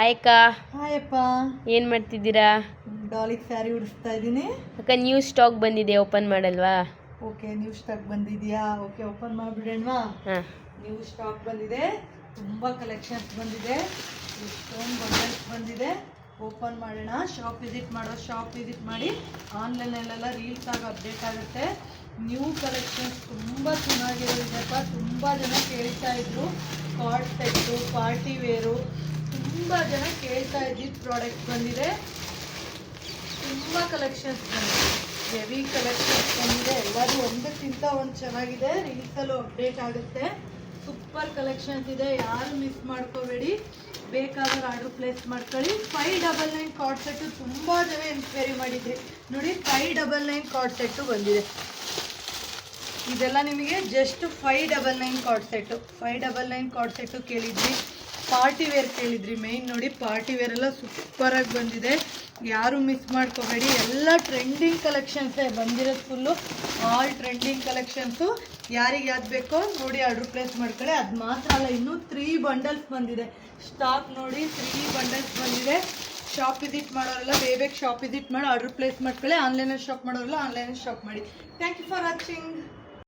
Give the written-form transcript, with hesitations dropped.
ಆಯ್ಕ ಹಾಯಪ್ಪ, ಏನ್ ಮಾಡ್ತಿದ್ದೀರಾ? ಡಾಲಿಗೆ ಸ್ಯಾರಿ ಉಡಿಸ್ತಾ ಇದ್ದೀನಿ. ಅಕ್ಕ ನ್ಯೂ ಸ್ಟಾಕ್ ಬಂದಿದೆ, ಓಪನ್ ಮಾಡಲ್ವಾ? ಓಕೆ, ನ್ಯೂ ಸ್ಟಾಕ್ ಬಂದಿದೆಯಾ? ಓಕೆ, ಓಪನ್ ಮಾಡಿಬಿಡೋಣವಾ? ಹಾ, ನ್ಯೂ ಸ್ಟಾಕ್ ಬಂದಿದೆ, ತುಂಬ ಕಲೆಕ್ಷನ್ಸ್ ಬಂದಿದೆ, ಎಷ್ಟೊಂದು ಬಂಡಲ್ಸ್ ಬಂದಿದೆ. ಓಪನ್ ಮಾಡೋಣ. ಶಾಪ್ ವಿಸಿಟ್ ಮಾಡಿ. ಆನ್ಲೈನಲ್ಲೆಲ್ಲ ರೀಲ್ಸ್ ಆಗಿ ಅಪ್ಡೇಟ್ ಆಗುತ್ತೆ. ನ್ಯೂ ಕಲೆಕ್ಷನ್ಸ್ ತುಂಬ ಚೆನ್ನಾಗಿರೋದಪ್ಪ. ತುಂಬ ಜನ ಕೇಳ್ತಾ ಇದ್ರು. ಕಾರ್ಡ್ ಸೆಟ್ಟು, ಪಾರ್ಟಿ ವೇರು, ತುಂಬ ಜನ ಕೇಳ್ತಾ ಇದ್ದಿದ್ದು ಪ್ರಾಡಕ್ಟ್ ಬಂದಿದೆ. ತುಂಬ ಕಲೆಕ್ಷನ್ಸ್ ಬಂದಿದೆ, ಹೆವಿ ಕಲೆಕ್ಷನ್ಸ್ ಬಂದಿದೆ. ಎಲ್ಲರೂ ಒಂದಕ್ಕಿಂತ ಒಂದು ಚೆನ್ನಾಗಿದೆ. ರೀಲ್ಸಲ್ಲೂ ಅಪ್ಡೇಟ್ ಆಗುತ್ತೆ. ಸೂಪರ್ ಕಲೆಕ್ಷನ್ಸ್ ಇದೆ, ಯಾರು ಮಿಸ್ ಮಾಡ್ಕೋಬೇಡಿ. ಬೇಕಾದ್ರೆ ಆರ್ಡ್ರ್ ಪ್ಲೇಸ್ ಮಾಡ್ಕೊಳ್ಳಿ. 599 ಕಾರ್ಡ್ ಸೆಟ್ಟು ತುಂಬ ಜನ ಎನ್ಕ್ವೈರಿ ಮಾಡಿದ್ರಿ. ನೋಡಿ, 599 ಕಾರ್ಡ್ ಸೆಟ್ಟು ಬಂದಿದೆ. ಇದೆಲ್ಲ ನಿಮಗೆ just 599 card set. 599 card set ಕೇಳಿದ್ರಿ. ಪಾರ್ಟಿ ವೇರ್ ಕೇಳಿದ್ರಿ. ಮೇಯ್ನ್ ನೋಡಿ, ಪಾರ್ಟಿ ವೇರ್ ಎಲ್ಲ ಸೂಪರಾಗಿ ಬಂದಿದೆ. ಯಾರು ಮಿಸ್ ಮಾಡ್ಕೋಬೇಡಿ. ಎಲ್ಲ ಟ್ರೆಂಡಿಂಗ್ ಕಲೆಕ್ಷನ್ಸೇ ಬಂದಿರೋದು. Full all trending collections. ಯಾರಿಗೆ ಯಾವ್ದು ಬೇಕೋ ನೋಡಿ ಆರ್ಡ್ರ್ ಪ್ಲೇಸ್ ಮಾಡ್ಕೊಳ್ಳಿ. ಅದು ಮಾತ್ರ ಅಲ್ಲ, ಇನ್ನೂ 3 ಬಂಡಲ್ಸ್ ಬಂದಿದೆ. ಸ್ಟಾಕ್ ನೋಡಿ, 3 ಬಂಡಲ್ಸ್ ಬಂದಿದೆ. ಶಾಪ್ ವಿಸಿಟ್ ಮಾಡೋರೆಲ್ಲ ಬೇಗ ಶಾಪ್ ವಿಸಿಟ್ ಮಾಡಿ ಆರ್ಡ್ರ್ ಪ್ಲೇಸ್ ಮಾಡ್ಕೊಳ್ಳಿ. ಆನ್ಲೈನಲ್ಲಿ ಶಾಪ್ ಮಾಡೋರೆಲ್ಲ ಆನ್ಲೈನಲ್ಲಿ ಶಾಪ್ ಮಾಡಿ. Thank you for watching.